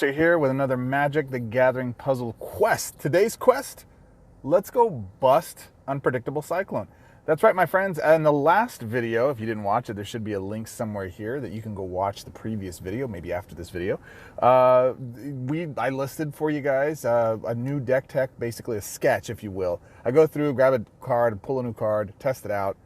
Monster here with another Magic the Gathering puzzle quest. Today's quest, let's go bust Unpredictable Cyclone. That's right, my friends. In the last video, if you didn't watch it, there should be a link somewhere here that you can go watch the previous video, maybe after this video. I listed for you guys a new deck tech, basically a sketch, if you will. I go through, grab a card, pull a new card, test it out,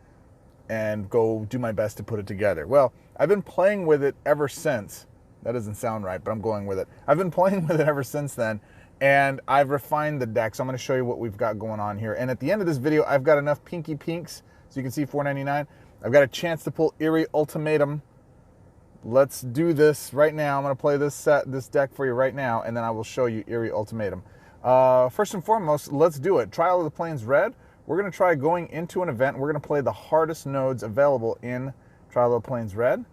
and go do my best to put it together. Well, I've been playing with it ever since. That doesn't sound right, but I'm going with it. I've been playing with it ever since then, and I've refined the deck. So I'm going to show you what we've got going on here. And at the end of this video, I've got enough Pinky Pinks, so you can see $4.99. I've got a chance to pull Eerie Ultimatum. Let's do this right now. I'm going to play this deck for you right now, and then I will show you Eerie Ultimatum. First and foremost, let's do it. Trial of the Plains Red. We're going to try going into an event. We're going to play the hardest nodes available in Trial of the Plains Red,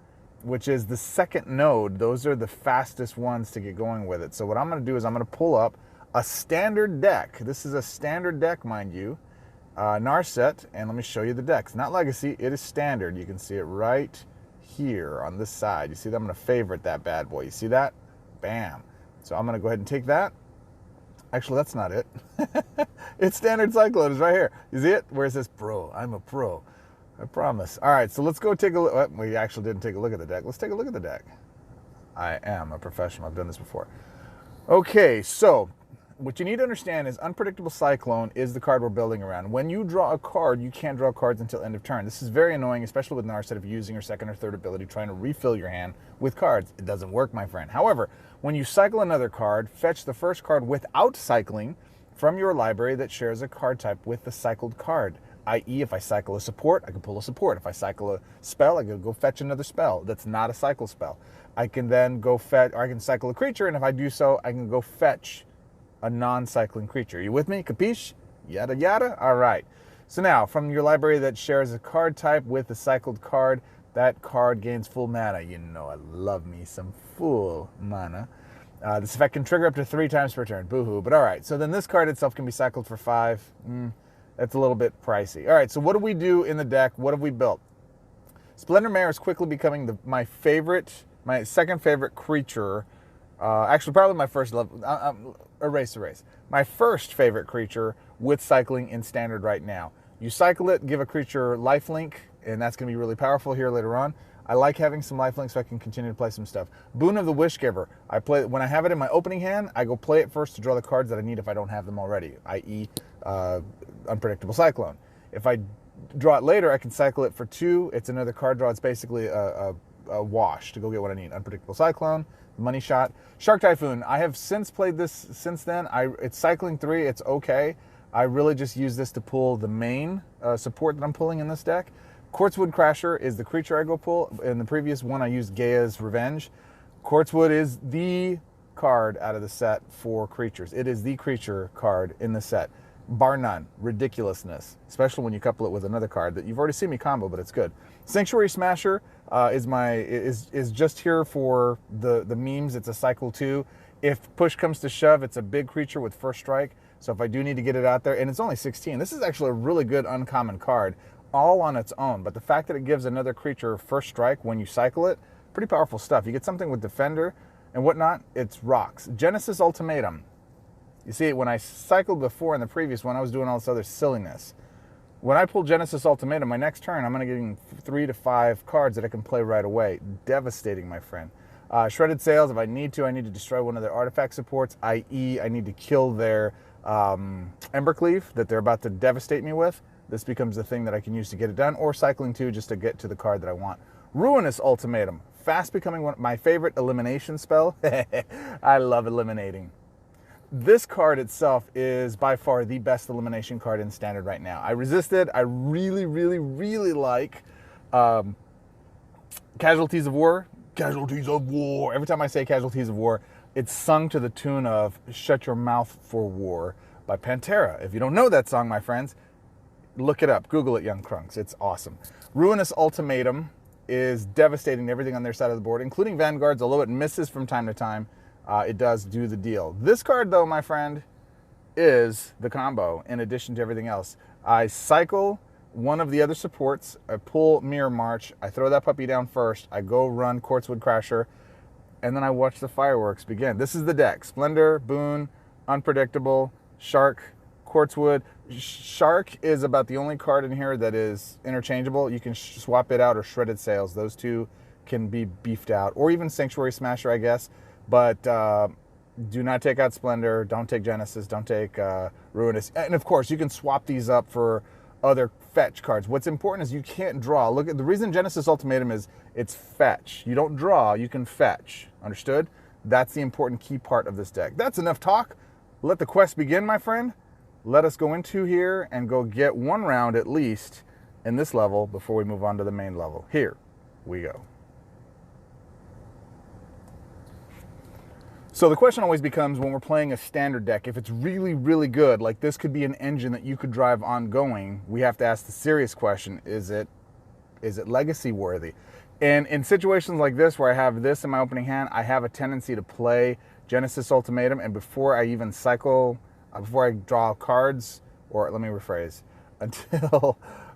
which is the second node. Those are the fastest ones to get going with it. So what I'm going to do is I'm going to pull up a standard deck. This is a standard deck, mind you, Narset, and let me show you the deck. It's not Legacy, it is standard. You can see it right here on this side. You see that? I'm going to favorite that bad boy. You see that? Bam. So I'm going to go ahead and take that. Actually, that's not it. It's standard Cyclone. It's right here. You see it? Where it says pro. I'm a pro. I promise. All right, so let's go take a look. Well, we actually didn't take a look at the deck. Let's take a look at the deck. I am a professional. I've done this before. Okay, so what you need to understand is Unpredictable Cyclone is the card we're building around. When you draw a card, you can't draw cards until end of turn. This is very annoying, especially with Narset, if you're using your second or third ability, trying to refill your hand with cards. It doesn't work, my friend. However, when you cycle another card, fetch the first card without cycling from your library that shares a card type with the cycled card. I.e., if I cycle a support, I can pull a support. If I cycle a spell, I can go fetch another spell that's not a cycle spell. I can then go fetch, or I can cycle a creature, and if I do so, I can go fetch a non-cycling creature. You with me? Capiche? Yada yada? All right. So now, from your library that shares a card type with the cycled card, that card gains full mana. You know I love me some full mana. This effect can trigger up to 3 times per turn. Boo-hoo. But all right, so then this card itself can be cycled for 5. That's a little bit pricey. All right, so what do we do in the deck? What have we built? Splendor Mare is quickly becoming my second favorite creature. Actually, probably my first level. Erase. My first favorite creature with cycling in standard right now. You cycle it, give a creature lifelink, and that's going to be really powerful here later on. I like having some lifelink so I can continue to play some stuff. Boon of the Wishgiver. When I have it in my opening hand, I go play it first to draw the cards that I need if I don't have them already, i.e. Unpredictable Cyclone. If I draw it later, I can cycle it for 2. It's another card draw. It's basically a wash to go get what I need. Unpredictable Cyclone, Money Shot. Shark Typhoon. I have since played this since then. It's cycling 3. It's okay. I really just use this to pull the main support that I'm pulling in this deck. Quartzwood Crasher is the creature I go pull. In the previous one, I used Gaia's Revenge. Quartzwood is the card out of the set for creatures. It is the creature card in the set, bar none. Ridiculousness, especially when you couple it with another card that you've already seen me combo, but it's good. Sanctuary Smasher is just here for the memes. It's a cycle 2. If push comes to shove, it's a big creature with first strike. So if I do need to get it out there, and it's only 16, this is actually a really good uncommon card, all on its own. But the fact that it gives another creature first strike when you cycle it, pretty powerful stuff. You get something with Defender and whatnot, it's rocks. Genesis Ultimatum. You see, when I cycled before in the previous one, I was doing all this other silliness. When I pull Genesis Ultimatum, my next turn, I'm going to get 3 to 5 cards that I can play right away. Devastating, my friend. Shredded Sails, if I need to destroy one of their artifact supports, i.e. I need to kill their Embercleave that they're about to devastate me with. This becomes the thing that I can use to get it done, or cycling 2 just to get to the card that I want. Ruinous Ultimatum, fast becoming my favorite elimination spell. I love eliminating. This card itself is by far the best elimination card in standard right now. I resisted. I really, really, really like Casualties of War. Casualties of War. Every time I say Casualties of War, it's sung to the tune of Shut Your Mouth for War by Pantera. If you don't know that song, my friends, look it up. Google it, young crunks. It's awesome. Ruinous Ultimatum is devastating everything on their side of the board, including Vanguards, although it misses from time to time. It does do the deal. This card, though, my friend, is the combo in addition to everything else. I cycle one of the other supports, I pull Mirror March, I throw that puppy down first, I go run Quartzwood Crasher, and then I watch the fireworks begin. This is the deck. Splendor, Boon, Unpredictable, Shark, Quartzwood. Shark is about the only card in here that is interchangeable. You can swap it out, or Shredded Sails. Those two can be beefed out, or even Sanctuary Smasher, I guess. But do not take out Splendor. Don't take Genesis. Don't take Ruinous. And of course, you can swap these up for other fetch cards. What's important is you can't draw. Look at the reason Genesis Ultimatum is it's fetch. You don't draw, you can fetch. Understood? That's the important key part of this deck. That's enough talk. Let the quest begin, my friend. Let us go into here and go get one round at least in this level before we move on to the main level. Here we go. So the question always becomes, when we're playing a standard deck, if it's really, really good, like this could be an engine that you could drive ongoing, we have to ask the serious question, is it legacy worthy? And in situations like this, where I have this in my opening hand, I have a tendency to play Genesis Ultimatum, and before I even cycle, before I draw cards, or let me rephrase,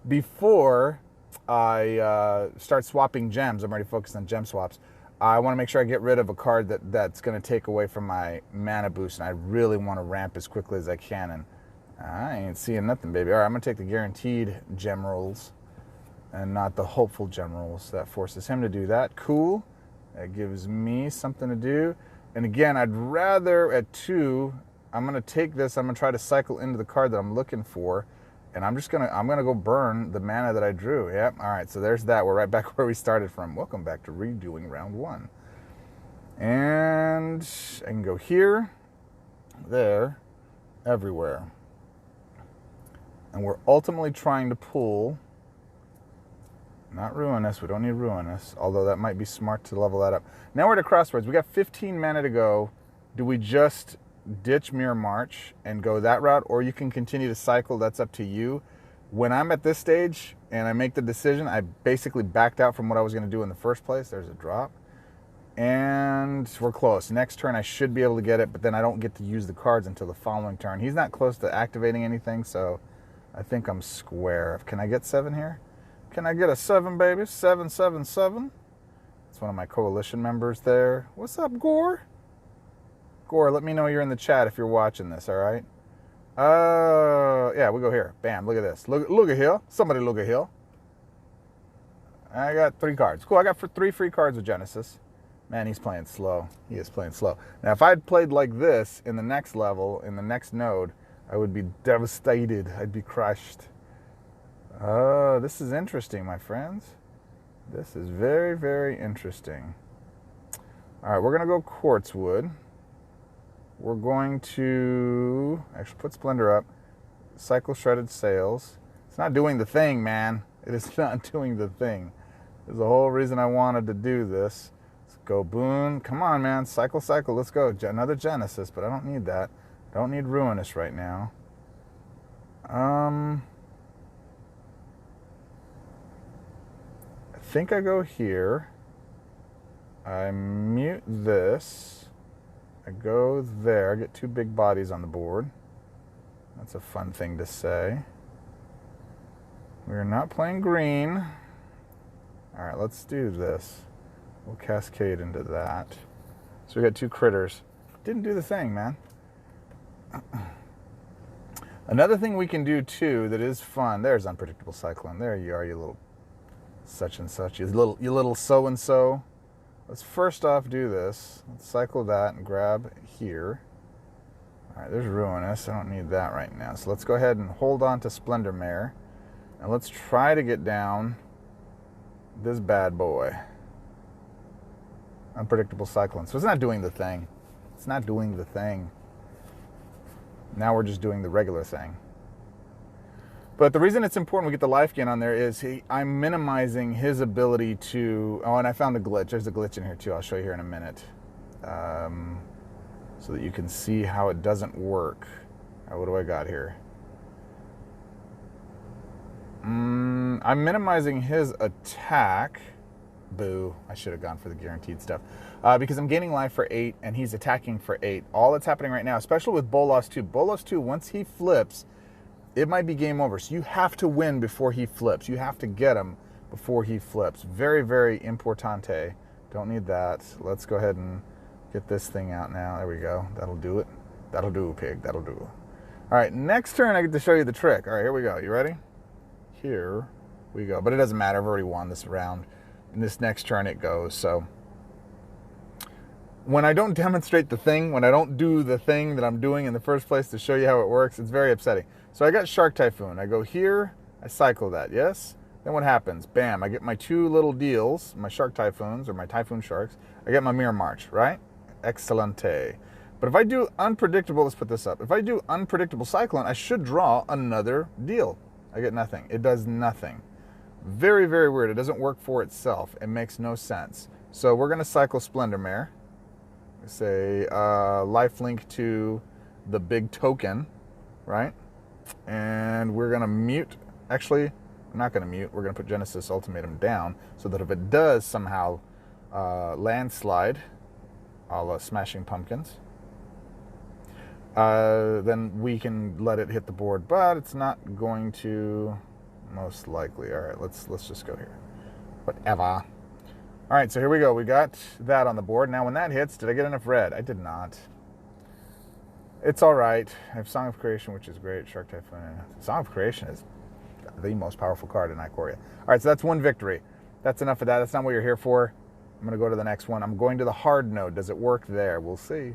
before I start swapping gems, I'm already focused on gem swaps, I want to make sure I get rid of a card that's going to take away from my mana boost, and I really want to ramp as quickly as I can, and I ain't seeing nothing, baby. All right, I'm going to take the guaranteed gem rolls and not the hopeful gem rolls. That forces him to do that. Cool. That gives me something to do. And again, I'd rather at 2, I'm going to take this, I'm going to try to cycle into the card that I'm looking for, and I'm going to go burn the mana that I drew. Yep. All right, so there's that. We're right back where we started from. Welcome back to redoing round 1. And I can go here, there, everywhere. And we're ultimately trying to pull, not Ruinous, we don't need Ruinous, although that might be smart to level that up. Now we're at a crossroads. We got 15 mana to go. Do we just ditch Mirror March and go that route, or you can continue to cycle? That's up to you. When I'm at this stage and I make the decision, I basically backed out from what I was going to do in the first place. There's a drop. And we're close. Next turn I should be able to get it, but then I don't get to use the cards until the following turn. He's not close to activating anything, so I think I'm square. Can I get 7 here? Can I get a 7, baby? 7, 7, 7. It's one of my coalition members there. What's up, Gore? Gore, let me know you're in the chat if you're watching this, all right? Yeah, we go here. Bam, look at this. Look at here. Somebody look at here. I got 3 cards. Cool, I got 3 free cards with Genesis. Man, he's playing slow. He is playing slow. Now, if I'd played like this in the next level, in the next node, I would be devastated. I'd be crushed. Oh, this is interesting, my friends. This is very, very interesting. All right, we're going to go Quartzwood. We're going to actually put Splendor up. Cycle Shredded Sails. It's not doing the thing, man. It is not doing the thing. There's a whole reason I wanted to do this. Let's go Boon. Come on, man. Cycle, cycle. Let's go. Another Genesis, but I don't need that. Don't need Ruinous right now. I think I go here. I mute this. I go there. I get 2 big bodies on the board. That's a fun thing to say. We're not playing green. All right, let's do this. We'll cascade into that. So we got 2 critters. Didn't do the thing, man. Another thing we can do too that is fun. There's Unpredictable Cyclone. There you are, you little such and such. You little so and so. Let's first off do this. Let's cycle that and grab here. All right, there's Ruinous. I don't need that right now. So let's go ahead and hold on to Splendor Mare. And let's try to get down this bad boy. Unpredictable Cyclone. So it's not doing the thing. It's not doing the thing. Now we're just doing the regular thing. But the reason it's important we get the life gain on there is I'm minimizing his ability to... Oh, and I found a glitch. There's a glitch in here too. I'll show you here in a minute. So that you can see how it doesn't work. What do I got here? I'm minimizing his attack. Boo. I should have gone for the guaranteed stuff. Because I'm gaining life for 8 and he's attacking for 8. All that's happening right now, especially with Bolas 2. Bolas 2, once he flips, it might be game over. So you have to win before he flips. You have to get him before he flips. Very, very importante Don't need that. Let's go ahead and get this thing out now. There we go. That'll do it. That'll do, pig. That'll do. All right, next turn I get to show you the trick. All right, here we go. You ready? Here we go. But it doesn't matter. I've already won this round. In this next turn it goes. So when I don't demonstrate the thing, when I don't do the thing that I'm doing in the first place to show you how it works, it's very upsetting. So I got Shark Typhoon. I go here. I cycle that. Yes? Then what happens? Bam, I get my two little deals, my Shark Typhoons or my Typhoon Sharks. I get my Mirror March, right? Excellente. But if I do Unpredictable, let's put this up. If I do Unpredictable Cyclone, I should draw another deal. I get nothing. It does nothing. Very, very weird. It doesn't work for itself. It makes no sense. So we're going to cycle Splendor Mare. Say lifelink to the big token, right? And we're going to mute. Actually, I'm not going to mute. We're going to put Genesis Ultimatum down so that if it does somehow landslide, a la Smashing Pumpkins, then we can let it hit the board. But it's not going to, most likely. All right, let's just go here. Whatever. All right, so here we go. We got that on the board. Now, when that hits, did I get enough red? I did not. It's all right. I have Song of Creation, which is great. Shark Typhoon. Song of Creation is the most powerful card in Ikoria. All right, so that's one victory. That's enough of that. That's not what you're here for. I'm going to go to the next one. I'm going to the hard node. Does it work there? We'll see.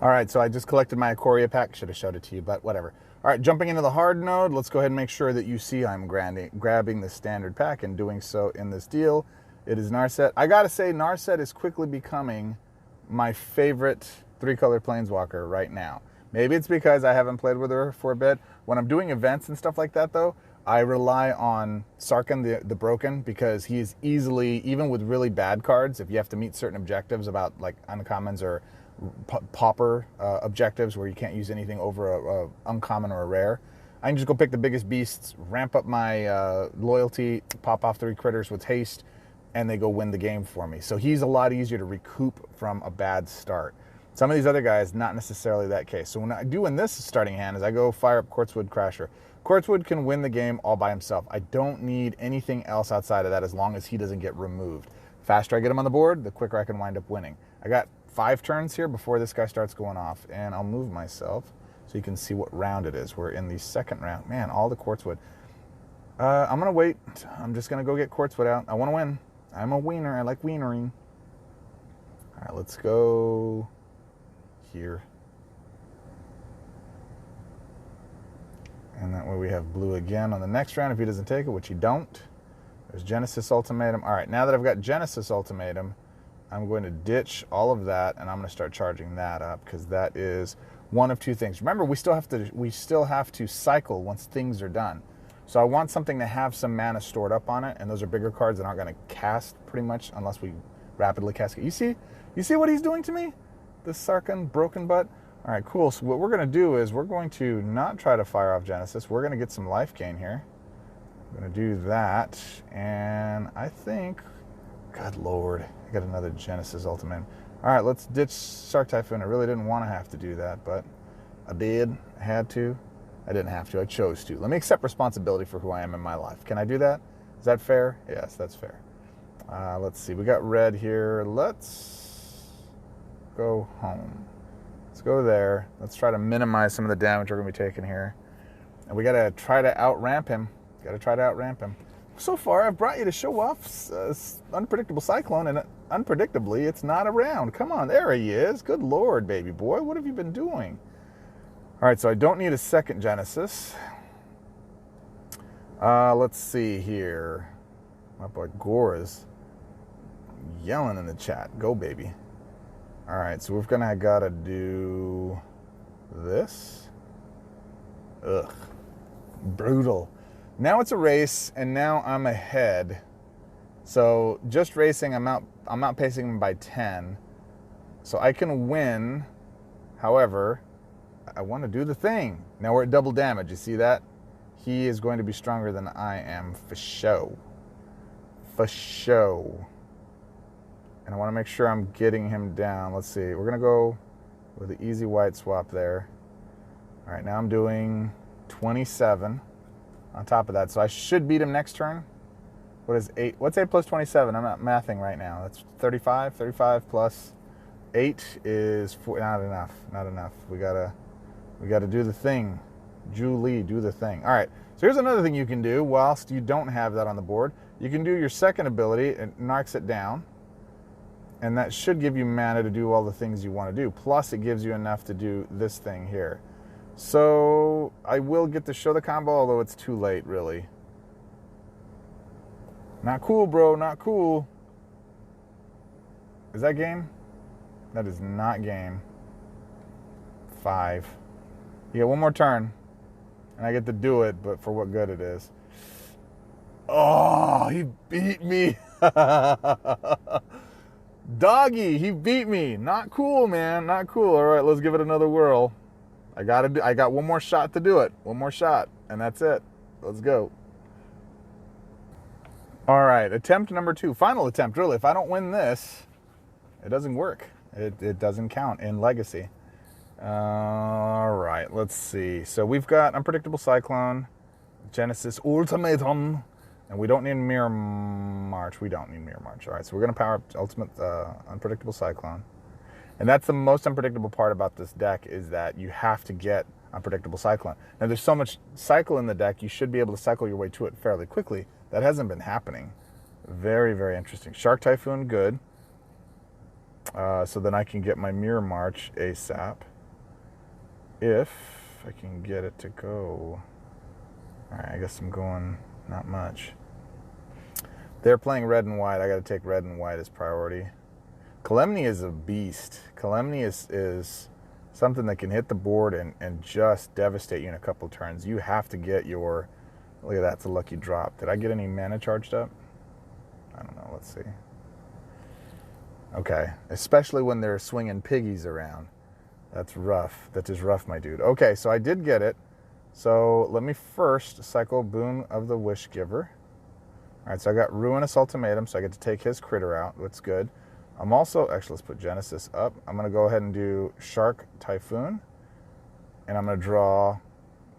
All right, so I just collected my Ikoria pack. Should have showed it to you, but whatever. All right, jumping into the hard node, let's go ahead and make sure that you see I'm grabbing the standard pack and doing so in this deal. It is Narset. I got to say, Narset is quickly becoming my favorite three-color Planeswalker right now. Maybe it's because I haven't played with her for a bit. When I'm doing events and stuff like that, though, I rely on Sarkhan the Broken because he is easily, even with really bad cards, if you have to meet certain objectives about like uncommons or pauper objectives where you can't use anything over a uncommon or a rare, I can just go pick the biggest beasts, ramp up my loyalty, pop off 3 critters with haste, and they go win the game for me. So he's a lot easier to recoup from a bad start. Some of these other guys, not necessarily that case. So when I do in this starting hand is I go fire up Quartzwood Crasher. Quartzwood can win the game all by himself. I don't need anything else outside of that as long as he doesn't get removed. The faster I get him on the board, the quicker I can wind up winning. I got 5 turns here before this guy starts going off, and I'll move myself so you can see what round it is. We're in the second round. Man, all the Quartzwood. I'm going to wait. I'm just going to go get Quartzwood out. I want to win. I'm a wiener. I like wienering. All right, let's go here. And that way we have blue again on the next round if he doesn't take it, which he don't. There's Genesis Ultimatum. All right, now that I've got Genesis Ultimatum, I'm going to ditch all of that, and I'm going to start charging that up because that is one of 2 things. Remember, we still have to cycle once things are done. So I want something to have some mana stored up on it, and those are bigger cards that aren't going to cast pretty much unless we rapidly cast it. You see what he's doing to me? This Sarkhan broken butt. All right, cool. So what we're going to do is we're going to not try to fire off Genesis. We're going to get some life gain here. I'm going to do that, and I think, good Lord, I got another Genesis Ultimate. All right, let's ditch Shark Typhoon. I really didn't want to have to do that, but I did. I had to. I didn't have to. I chose to. Let me accept responsibility for who I am in my life. Can I do that? Is that fair? Yes, that's fair. Let's see. We got red here. Let's go home. Let's go there. Let's try to minimize some of the damage we're going to be taking here. And we got to try to out-ramp him. Got to try to out-ramp him. So far, I've brought you to show off Unpredictable Cyclone, and unpredictably, it's not around. Come on, there he is. Good Lord, baby boy. What have you been doing? All right, so I don't need a second Genesis. Let's see here. My boy Gora's yelling in the chat. Go, baby. All right, so we're gonna gotta do this. Ugh, brutal. Now it's a race, and now I'm ahead. So just racing, I'm outpacing him by 10. So I can win. However, I want to do the thing. Now we're at double damage. You see that? He is going to be stronger than I am for show. For show. And I want to make sure I'm getting him down. Let's see. We're going to go with the easy white swap there. All right, now I'm doing 27 on top of that. So I should beat him next turn. What is 8? What's 8 plus 27? I'm not mathing right now. That's 35. 35 plus 8 is 4. Not enough. Not enough. We gotta do the thing. Julie, do the thing. All right. So here's another thing you can do whilst you don't have that on the board. You can do your second ability. It knocks it down. And that should give you mana to do all the things you want to do. Plus, it gives you enough to do this thing here. So I will get to show the combo, although it's too late, really. Not cool, bro. Not cool. Is that game? That is not game. 5. You get one more turn. And I get to do it, but for what good it is. Oh, he beat me. Doggy, he beat me. Not cool, man. Not cool. All right, let's give it another whirl. I got one more shot to do it. One more shot, and that's it. Let's go. All right, attempt number 2. Final attempt, really. If I don't win this, it doesn't work. It doesn't count in Legacy. All right, let's see. So we've got Unpredictable Cyclone, Genesis Ultimatum, and we don't need Mirror March. We don't need Mirror March. All right, so we're going to power up Ultimate Unpredictable Cyclone. And that's the most unpredictable part about this deck, is that you have to get Unpredictable Cyclone. Now, there's so much cycle in the deck, you should be able to cycle your way to it fairly quickly. That hasn't been happening. Very, very interesting. Shark Typhoon, good. So then I can get my Mirror March ASAP. If I can get it to go. All right, I guess I'm going not much. They're playing red and white. I got to take red and white as priority. Calamity is a beast. Calamity is something that can hit the board and just devastate you in a couple turns. You have to get your... Look at that, it's a lucky drop. Did I get any mana charged up? I don't know, let's see. Okay, especially when they're swinging piggies around. That's rough. That is rough, my dude. Okay, so I did get it. So let me first cycle Boon of the Wish Giver. All right, so I got Ruinous Ultimatum, so I get to take his critter out. That's good. I'm also, actually, let's put Genesis up. I'm going to go ahead and do Shark Typhoon. And I'm going to draw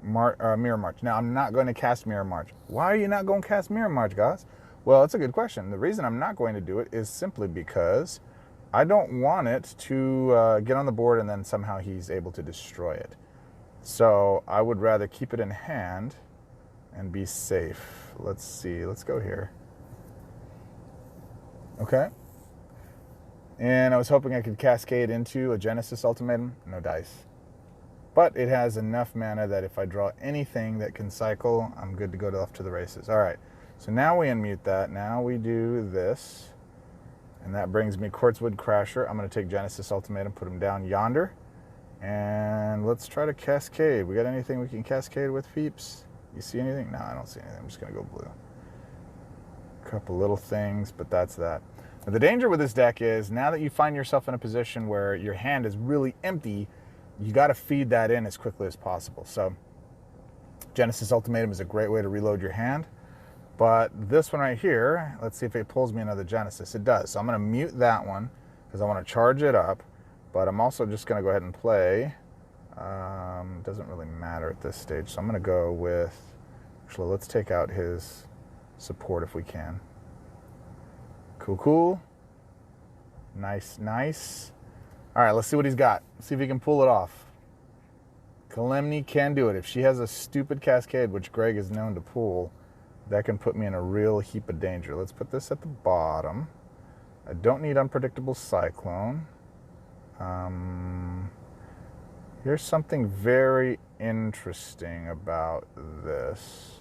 Mirror March. Now, I'm not going to cast Mirror March. Why are you not going to cast Mirror March, guys? Well, that's a good question. The reason I'm not going to do it is simply because I don't want it to get on the board and then somehow he's able to destroy it. So I would rather keep it in hand and be safe. Let's see. Let's go here. Okay. And I was hoping I could cascade into a Genesis Ultimatum. No dice. But it has enough mana that if I draw anything that can cycle, I'm good to go off to the races. All right. So now we unmute that. Now we do this. And that brings me Quartzwood Crasher. I'm going to take Genesis Ultimatum, put him down yonder. And let's try to cascade. We got anything we can cascade with, peeps? You see anything? No, I don't see anything. I'm just going to go blue. A couple little things, but that's that. Now, the danger with this deck is now that you find yourself in a position where your hand is really empty, you got to feed that in as quickly as possible. So Genesis Ultimatum is a great way to reload your hand. But this one right here, let's see if it pulls me another Genesis. It does. So I'm going to mute that one because I want to charge it up. But I'm also just going to go ahead and play. Doesn't really matter at this stage. So I'm going to go with... Actually, let's take out his support if we can. Cool, cool. Nice, nice. All right, let's see what he's got. Let's see if he can pull it off. Calamity can do it. If she has a stupid cascade, which Greg is known to pull, that can put me in a real heap of danger. Let's put this at the bottom. I don't need Unpredictable Cyclone. Here's something very interesting about this.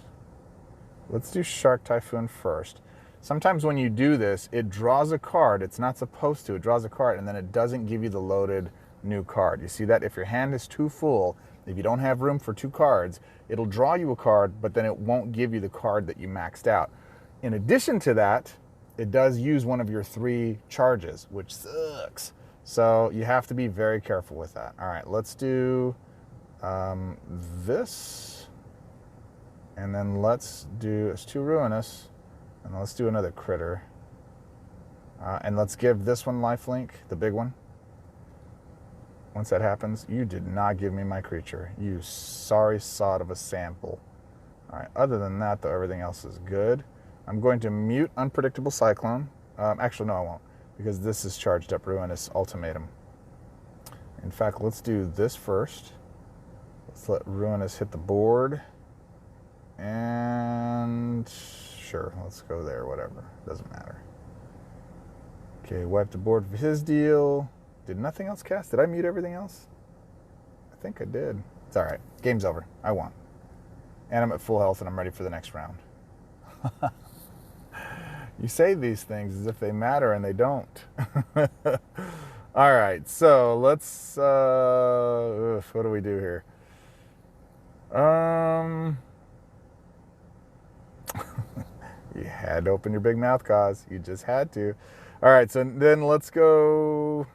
Let's do Shark Typhoon first. Sometimes when you do this, it draws a card. It's not supposed to. It draws a card, and then it doesn't give you the loaded new card. You see that? If your hand is too full, if you don't have room for 2 cards, it'll draw you a card, but then it won't give you the card that you maxed out. In addition to that, it does use one of your 3 charges, which sucks. So you have to be very careful with that. All right, let's do this. And then let's do, it's too ruinous. And let's do another critter. And let's give this one lifelink, the big one. Once that happens, you did not give me my creature. You sorry sod of a sample. All right, other than that, though, everything else is good. I'm going to mute Unpredictable Cyclone. Actually, no, I won't, because this is charged up Ruinous Ultimatum. In fact, let's do this first. Let's let Ruinous hit the board. And sure, let's go there, whatever. Doesn't matter. Okay, wipe the board for his deal. Did nothing else cast? Did I mute everything else? I think I did. It's all right. Game's over. I won. And I'm at full health and I'm ready for the next round. You say these things as if they matter and they don't. All right, so let's, what do we do here? You had to open your big mouth, Cause. You just had to. All right, so then let's go.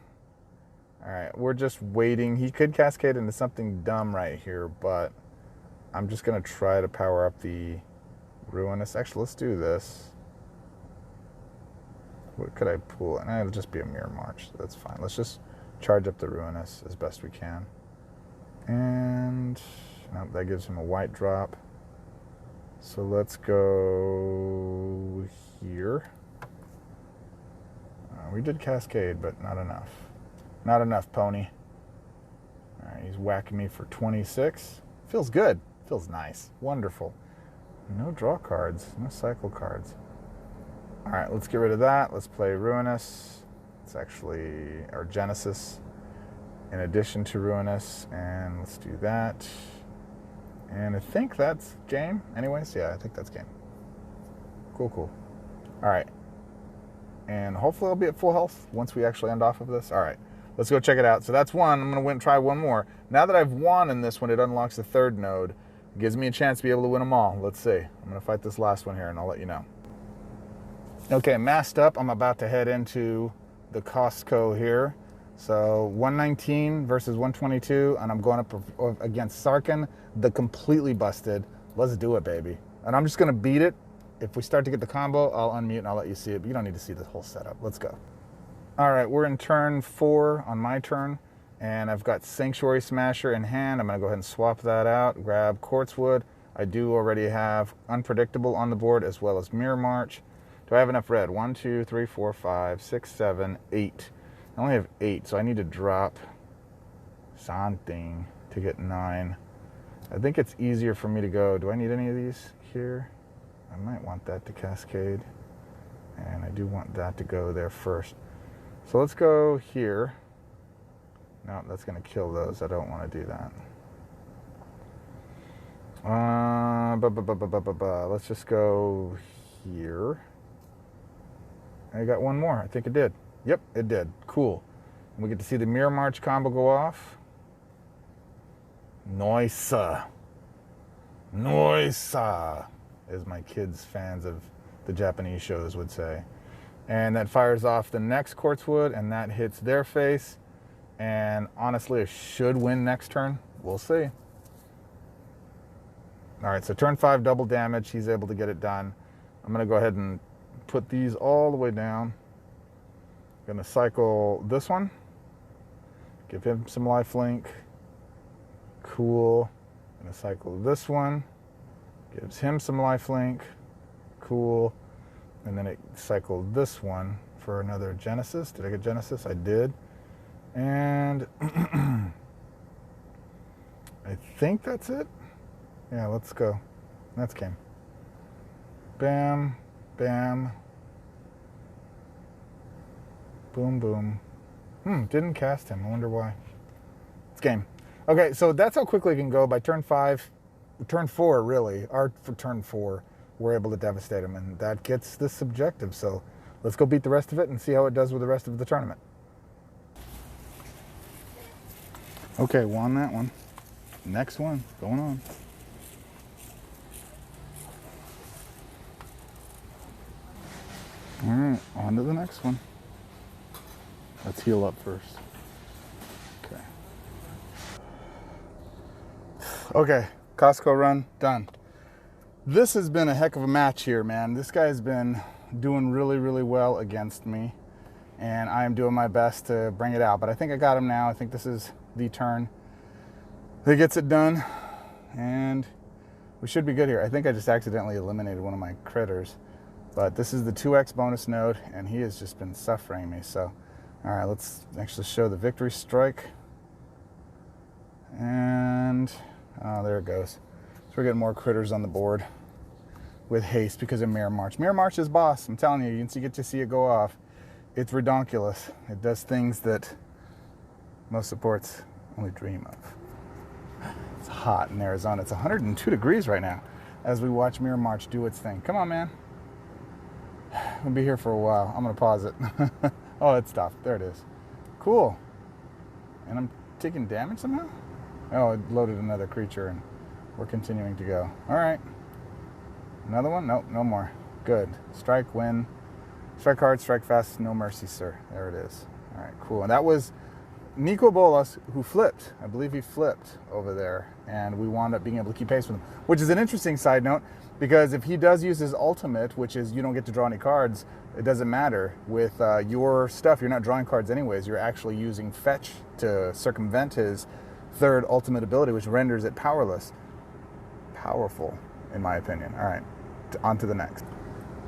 All right, we're just waiting. He could cascade into something dumb right here, but I'm just going to try to power up the Ruinous. Actually, let's do this. What could I pull? And it'll just be a Mirror March. So that's fine. Let's just charge up the Ruinous as best we can. And no, that gives him a white drop. So let's go here. We did cascade, but not enough. Not enough, pony. All right, he's whacking me for 26. Feels good. Feels nice. Wonderful. No draw cards. No cycle cards. All right, let's get rid of that. Let's play Ruinous. It's actually our Genesis in addition to Ruinous. And let's do that. And I think that's game. Anyways, yeah, I think that's game. Cool, cool. All right. And hopefully I'll be at full health once we actually end off of this. All right, let's go check it out. So that's one. I'm going to try one more. Now that I've won in this one, it unlocks the third node. It gives me a chance to be able to win them all. Let's see. I'm going to fight this last one here, and I'll let you know. Okay, masked up. I'm about to head into the Costco here. So 119 versus 122, and I'm going up against Sarkin, the completely busted. Let's do it, baby. And I'm just going to beat it. If we start to get the combo, I'll unmute and I'll let you see it. But you don't need to see the whole setup. Let's go. All right, we're in turn 4 on my turn. And I've got Sanctuary Smasher in hand. I'm going to go ahead and swap that out, grab Quartzwood. I do already have Unpredictable on the board as well as Mirror March. Do I have enough red? 1, 2, 3, 4, 5, 6, 7, 8. I only have 8, so I need to drop something to get 9. I think it's easier for me to go. Do I need any of these here? I might want that to cascade. And I do want that to go there first. So let's go here. No, that's going to kill those. I don't want to do that. Let's just go here. I got one more. I think it did. Yep, it did. Cool. And we get to see the Mirror March combo go off. Noise. Noise, as my kids fans of the Japanese shows would say. And that fires off the next Quartzwood, and that hits their face. And honestly, I should win next turn. We'll see. All right, so turn 5, double damage. He's able to get it done. I'm going to go ahead and put these all the way down. I'm going to cycle this one. Give him some lifelink. Cool. I'm going to cycle this one. Gives him some lifelink. Cool. And then it cycled this one for another Genesis. Did I get Genesis? I did. And I think that's it. Yeah, let's go. That's game. Bam, bam. Boom, boom. Didn't cast him. I wonder why. It's game. Okay, so that's how quickly it can go. By turn 5, turn 4 really, or for turn 4, we're able to devastate him, and that gets this objective. So let's go beat the rest of it and see how it does with the rest of the tournament. Okay, won that one. Next one, going on. All right, on to the next one. Let's heal up first. Okay. Okay, Costco run, done. This has been a heck of a match here, man. This guy's been doing really, really well against me, and I am doing my best to bring it out. But I think I got him now. I think this is the turn that gets it done, and we should be good here. I think I just accidentally eliminated one of my critters. But this is the 2x bonus node, and he has just been suffering me. So, all right, let's actually show the victory strike. And, oh, there it goes. So we're getting more critters on the board with haste because of Mirror March. Mirror March is boss. I'm telling you, you get to see it go off. It's redonkulous. It does things that most supports only dream of. It's hot in Arizona. It's 102 degrees right now as we watch Mirror March do its thing. Come on, man. We'll be here for a while. I'm going to pause it. Oh, it stopped. There it is. Cool. And I'm taking damage somehow? Oh, it loaded another creature, and we're continuing to go. All right. Another one? Nope, no more. Good. Strike, win. Strike hard, strike fast, no mercy, sir. There it is. All right, cool. And that was Nico Bolas, who flipped. I believe he flipped over there, and we wound up being able to keep pace with him, which is an interesting side note, because if he does use his ultimate, which is you don't get to draw any cards, it doesn't matter. With your stuff, you're not drawing cards anyways. You're actually using fetch to circumvent his third ultimate ability, which renders it powerless. Powerful, in my opinion. All right, on to the next.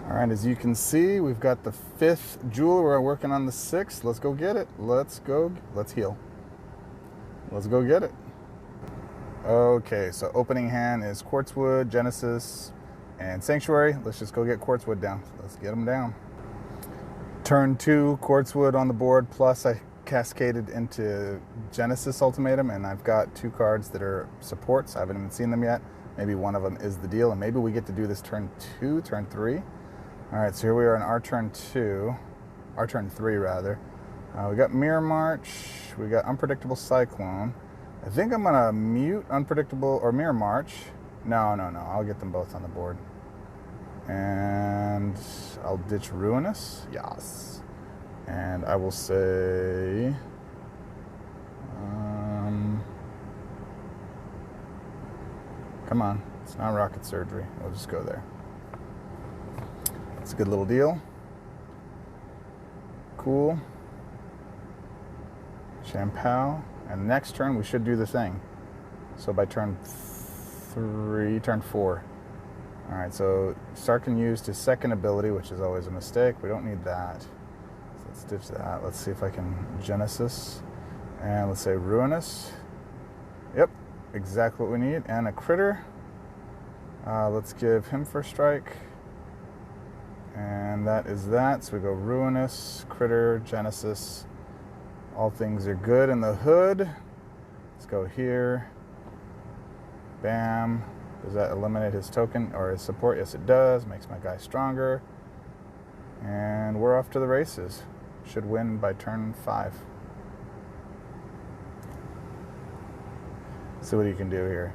All right, as you can see, we've got the 5th jewel. We're working on the 6th. Let's go get it. Let's heal. Let's go get it. Okay, so opening hand is Quartzwood, Genesis, and Sanctuary. Let's just go get Quartzwood down. Let's get them down. Turn 2, Quartzwood on the board, plus I cascaded into Genesis Ultimatum, and I've got 2 cards that are supports. I haven't even seen them yet. Maybe one of them is the deal, and maybe we get to do this turn 2, turn 3. All right, so here we are in our turn 2, our turn 3 rather. We got Mirror March, we got Unpredictable Cyclone. I think I'm gonna mute Unpredictable or Mirror March. No, I'll get them both on the board. And I'll ditch Ruinous, yes. And I will say, come on, it's not rocket surgery. We'll just go there. It's a good little deal. Cool. Champao. And next turn, we should do the thing. So by turn 4. All right, so Sarkin used his second ability, which is always a mistake. We don't need that. So let's ditch that. Let's see if I can Genesis. And let's say Ruinous. Yep, exactly what we need. And a critter. Let's give him first strike. And that is that. So we go Ruinous, Critter, Genesis. All things are good in the hood. Let's go here. Bam. Does that eliminate his token or his support? Yes, it does. Makes my guy stronger. And we're off to the races. Should win by turn 5. See what he can do here.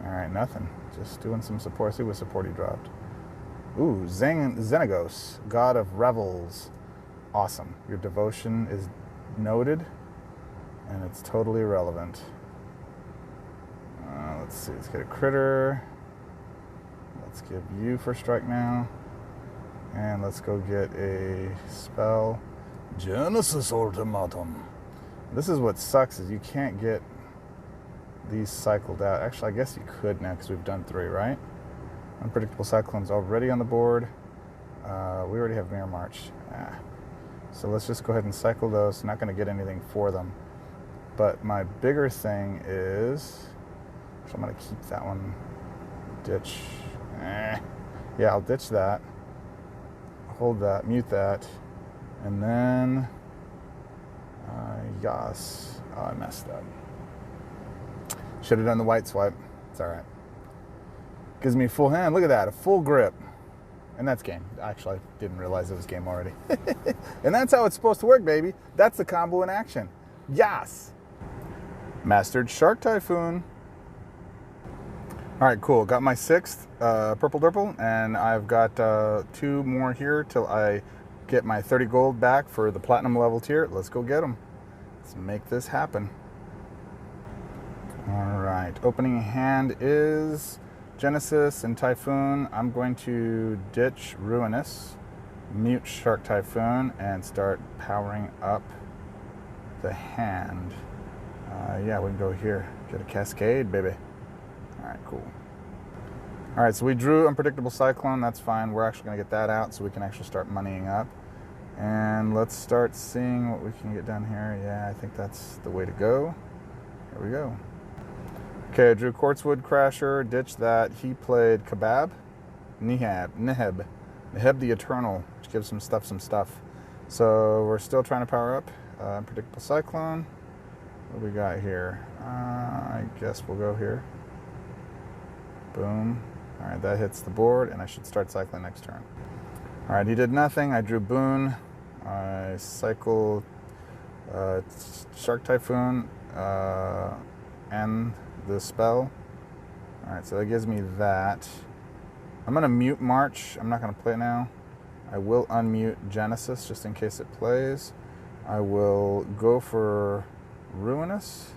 All right, nothing. Just doing some support. See what support he dropped. Ooh, Xenagos, God of Revels. Awesome. Your devotion is noted, and it's totally irrelevant. Let's see. Let's get a critter. Let's give you first strike now. And let's go get a spell. Genesis Ultimatum. This is what sucks, is you can't get these cycled out. Actually, I guess you could now because we've done 3, right? Unpredictable Cyclone's already on the board. We already have Mirror March. So let's just go ahead and cycle those. Not going to get anything for them. But my bigger thing is, so I'm going to keep that one. Ditch. Yeah, I'll ditch that. Hold that, mute that. And then, yes. Oh, I messed up. Should have done the white swipe. It's all right. Gives me full hand. Look at that, a full grip. And that's game. Actually, I didn't realize it was game already. And that's how it's supposed to work, baby. That's the combo in action. Yes. Mastered Shark Typhoon. All right, cool. Got my 6th Purple Durple, and I've got 2 more here till I get my 30 gold back for the Platinum level tier. Let's go get them. Let's make this happen. All right, opening hand is Genesis and Typhoon. I'm going to ditch Ruinous, mute Shark Typhoon, and start powering up the hand. Yeah, we can go here. Get a Cascade, baby. All right, cool. All right, so we drew Unpredictable Cyclone. That's fine. We're actually going to get that out so we can actually start moneying up. And let's start seeing what we can get done here. Yeah, I think that's the way to go. Here we go. Okay, I drew Quartzwood Crasher, ditched that. He played Neheb the Eternal, which gives some stuff. So we're still trying to power up. Unpredictable Cyclone. What do we got here? I guess we'll go here. Boom. All right, that hits the board, and I should start cycling next turn. All right, he did nothing. I drew Boon. I cycled Shark Typhoon and the spell. All right, so that gives me that. I'm going to mute March. I'm not going to play it now. I will unmute Genesis just in case it plays. I will go for Ruinous.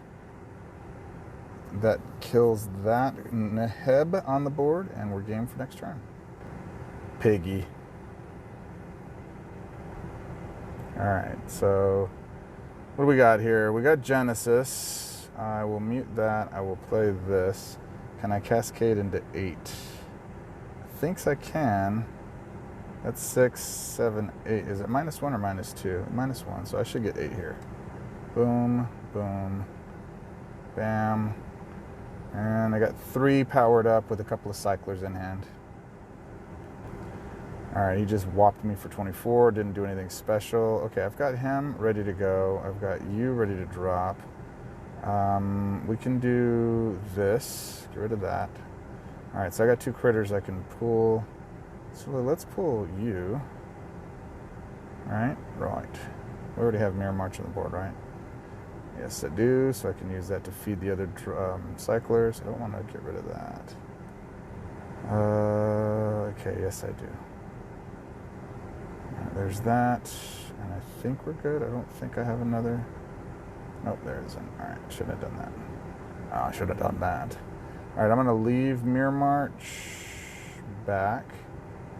That kills that Neheb on the board, and we're game for next turn. Piggy. All right, so what do we got here? We got Genesis. I will mute that. I will play this. Can I cascade into 8? I think I can. That's 6, 7, 8. Is it -1 or -2? -1, so I should get 8 here. Boom, boom, bam. And I got 3 powered up with a couple of cyclers in hand. All right, he just whopped me for 24. Didn't do anything special. Okay, I've got him ready to go. I've got you ready to drop. We can do this. Get rid of that. All right, so I got 2 critters I can pull. So let's pull you. All right, right. We already have Mirror March on the board, right? Yes, I do, so I can use that to feed the other cyclers. I don't want to get rid of that. Okay, yes I do. Right, there's that, and I think we're good. I don't think I have another. Nope, there isn't. All right, shouldn't have done that. Oh, I should have done that. All right, I'm going to leave Mirror March back.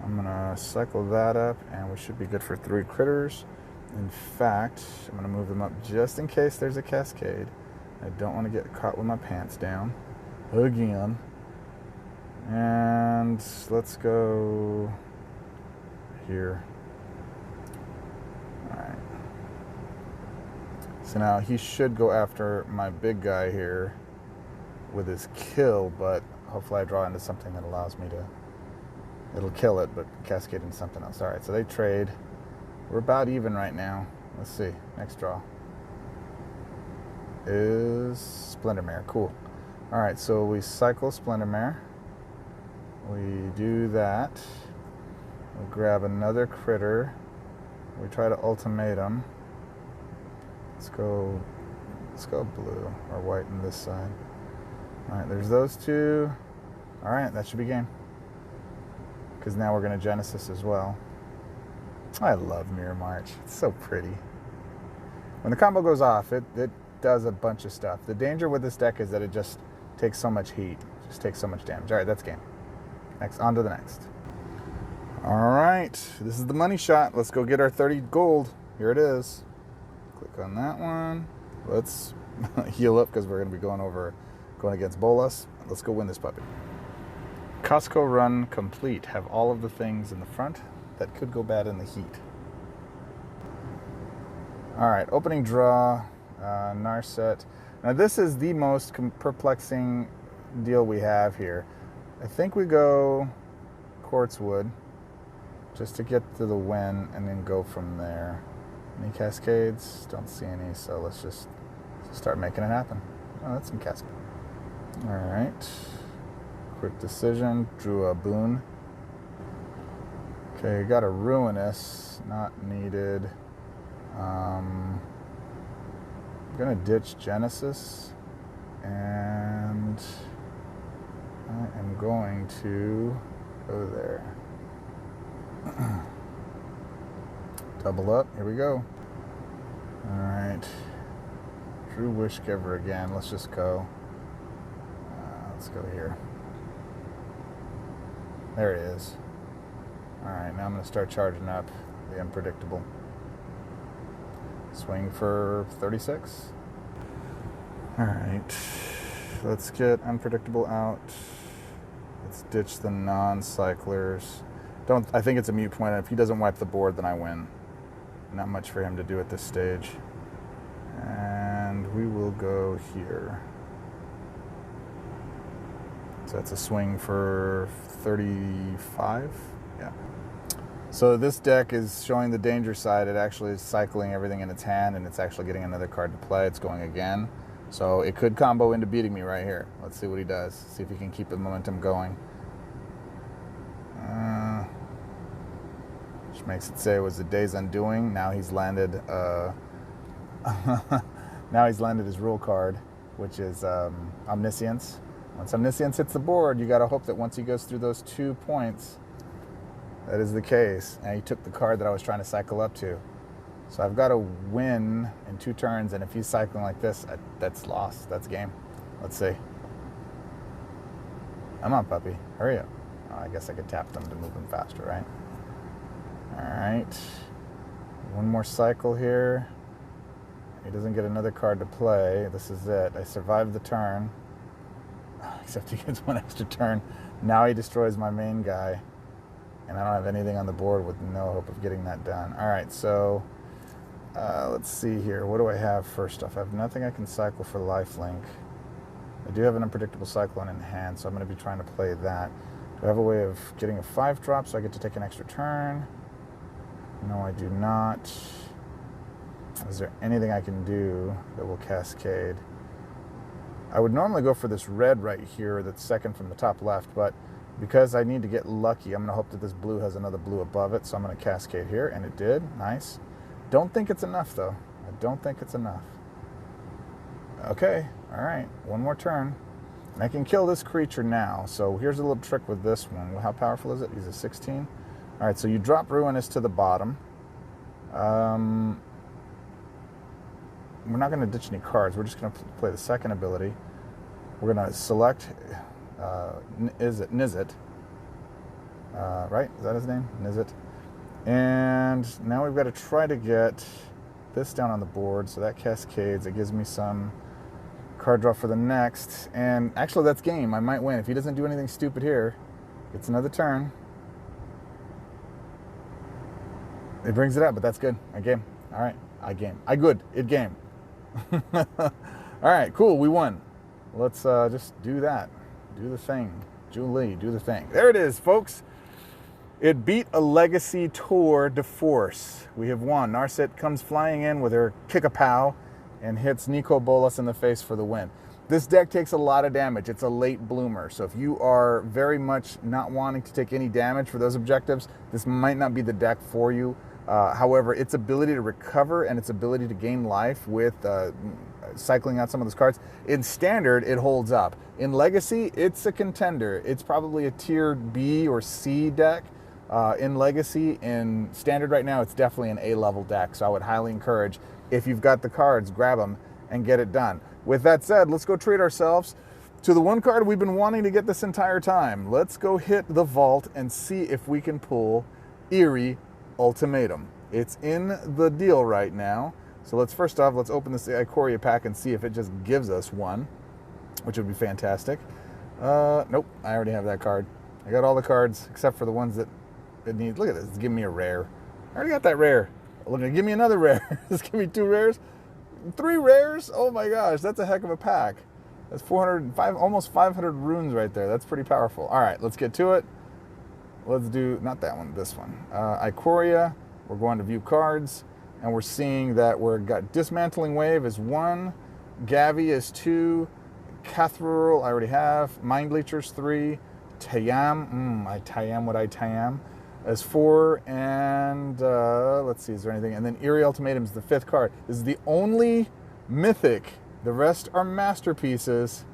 I'm going to cycle that up, and we should be good for 3 critters. In fact, I'm going to move them up just in case there's a cascade. I don't want to get caught with my pants down again. And let's go here. All right. So now he should go after my big guy here with his kill, but hopefully I draw into something that allows me to... It'll kill it, but cascade into something else. All right, so they trade. We're about even right now. Let's see. Next draw is Splendermare. Cool. All right, so we cycle Splendermare. We do that. We grab another critter. We try to ultimatum. Let's go blue or white on this side. All right, there's those 2. All right, that should be game. Because now we're going to Genesis as well. I love Mirror March. It's so pretty. When the combo goes off, it does a bunch of stuff. The danger with this deck is that it just takes so much heat. Just takes so much damage. All right, that's game. Next, on to the next. All right, this is the money shot. Let's go get our 30 gold. Here it is. Click on that one. Let's heal up because we're going to be going against Bolas. Let's go win this puppy. Costco run complete. Have all of the things in the front that could go bad in the heat. All right, opening draw, Narset. Now this is the most perplexing deal we have here. I think we go Quartzwood just to get to the win and then go from there. Any cascades? Don't see any, so let's just start making it happen. Oh, that's some cascade. All right, quick decision, drew a Boon. Okay, got a Ruinous, not needed. I'm gonna ditch Genesis, and I am going to go there. Double up, here we go. All right, drew Wishgiver again. Let's just go. Let's go here. There it is. All right, now I'm going to start charging up the Unpredictable. Swing for 36. All right, let's get Unpredictable out. Let's ditch the non-cyclers. I think it's a mute point. If he doesn't wipe the board, then I win. Not much for him to do at this stage. And we will go here. So that's a swing for 35. Yeah. So this deck is showing the danger side. It actually is cycling everything in its hand, and it's actually getting another card to play. It's going again. So it could combo into beating me right here. Let's see what he does. See if he can keep the momentum going. Which makes it say it was the day's undoing. Now he's landed now he's landed his rule card, which is Omniscience. Once Omniscience hits the board, you got to hope that once he goes through those 2 points, that is the case. And he took the card that I was trying to cycle up to. So I've got to win in 2 turns, and if he's cycling like this, that's lost. That's game. Let's see. Come on, puppy. Hurry up. Oh, I guess I could tap them to move them faster, right? All right. One more cycle here. He doesn't get another card to play. This is it. I survived the turn. Except he gets 1 extra turn. Now he destroys my main guy. And I don't have anything on the board with no hope of getting that done. All right, so let's see here. What do I have first off? I have nothing I can cycle for lifelink. I do have an unpredictable Cyclone in hand, so I'm going to be trying to play that. Do I have a way of getting a 5-drop so I get to take an extra turn? No, I do not. Is there anything I can do that will cascade? I would normally go for this red right here that's second from the top left, but because I need to get lucky, I'm going to hope that this blue has another blue above it, so I'm going to cascade here, and it did. Nice. Don't think it's enough, though. I don't think it's enough. Okay, all right, 1 more turn. And I can kill this creature now, so here's a little trick with this one. How powerful is it? He's a 16. All right, so you drop Ruinous to the bottom. We're not going to ditch any cards. We're just going to play the second ability. We're going to select, Nizit, right? Is that his name? Nizit. And now we've got to try to get this down on the board, so that cascades. It gives me some card draw for the next. And actually, that's game. I might win. If he doesn't do anything stupid here, it's another turn. It brings it up, but that's good. I game. All right. I game. I good. It game. All right, cool. We won. Let's just do that. Do the thing. Julie, do the thing. There it is, folks. It beat a Legacy Tour de Force. We have won. Narset comes flying in with her kick-a-pow and hits Nico Bolas in the face for the win. This deck takes a lot of damage. It's a late bloomer. So if you are very much not wanting to take any damage for those objectives, this might not be the deck for you. However, its ability to recover and its ability to gain life with cycling out some of those cards, in Standard, it holds up. In Legacy, it's a contender. It's probably a tier B or C deck. In Legacy, in Standard right now, it's definitely an A-level deck. So I would highly encourage, if you've got the cards, grab them and get it done. With that said, let's go treat ourselves to the one card we've been wanting to get this entire time. Let's go hit the vault and see if we can pull Eerie Ultimatum. It's in the deal right now. So let's open this Ikoria pack and see if it just gives us one, which would be fantastic. Nope, I already have that card. I got all the cards except for the ones that it needs. Look at this, it's giving me a rare. I already got that rare. Look, give me another rare. Just give me 2 rares. 3 rares? Oh my gosh, that's a heck of a pack. That's 405, almost 500 runes right there. That's pretty powerful. All right, let's get to it. Let's do, not that one, this one. Ikoria, we're going to view cards, and we're seeing that we've got Dismantling Wave is 1, Gavi is 2, Cathril I already have, Mind Bleachers 3, Tayam, I Tayam what I Tayam, as 4, and let's see, is there anything? And then Eerie Ultimatum is the 5th card. This is the only mythic. The rest are masterpieces.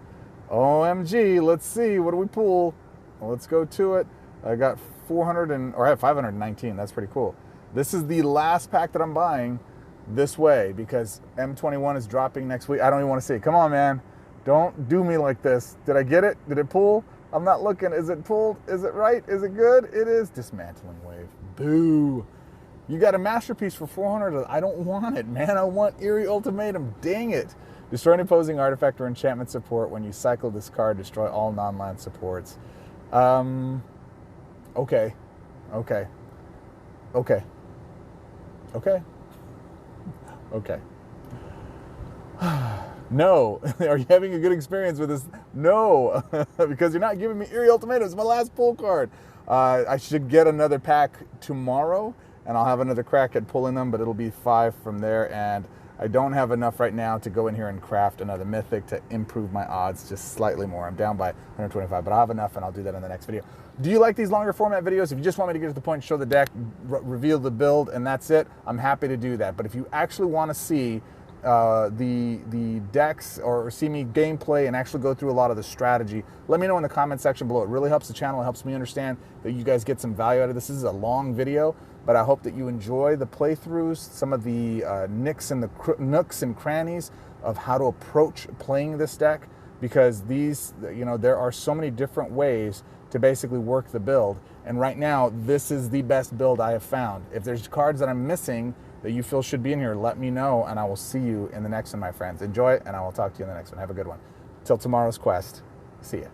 OMG, let's see, what do we pull? Well, let's go to it. I got I have 519. That's pretty cool. This is the last pack that I'm buying this way because M21 is dropping next week. I don't even want to see it. Come on, man. Don't do me like this. Did I get it? Did it pull? I'm not looking. Is it pulled? Is it right? Is it good? It is. Dismantling Wave. Boo. You got a masterpiece for 400. I don't want it, man. I want Eerie Ultimatum. Dang it. Destroy an opposing artifact or enchantment support. When you cycle this card, destroy all non-land supports. Okay. Okay. Okay. Okay. Okay. No. Are you having a good experience with this? No. Because you're not giving me Eerie Ultimatum. It's my last pull card. I should get another pack tomorrow, and I'll have another crack at pulling them, but it'll be 5 from there, and I don't have enough right now to go in here and craft another Mythic to improve my odds just slightly more. I'm down by 125, but I'll have enough, and I'll do that in the next video. Do you like these longer format videos? If you just want me to get to the point, show the deck, reveal the build, and that's it, I'm happy to do that. But if you actually want to see the decks or see me gameplay and actually go through a lot of the strategy, let me know in the comment section below. It really helps the channel. It helps me understand that you guys get some value out of this. This is a long video, but I hope that you enjoy the playthroughs, some of the nooks and crannies of how to approach playing this deck, because these, there are so many different ways to basically work the build, and right now this is the best build I have found. If there's cards that I'm missing that you feel should be in here, let me know, and I will see you in the next one, my friends. Enjoy it, and I will talk to you in the next one. Have a good one. Till tomorrow's quest. See ya.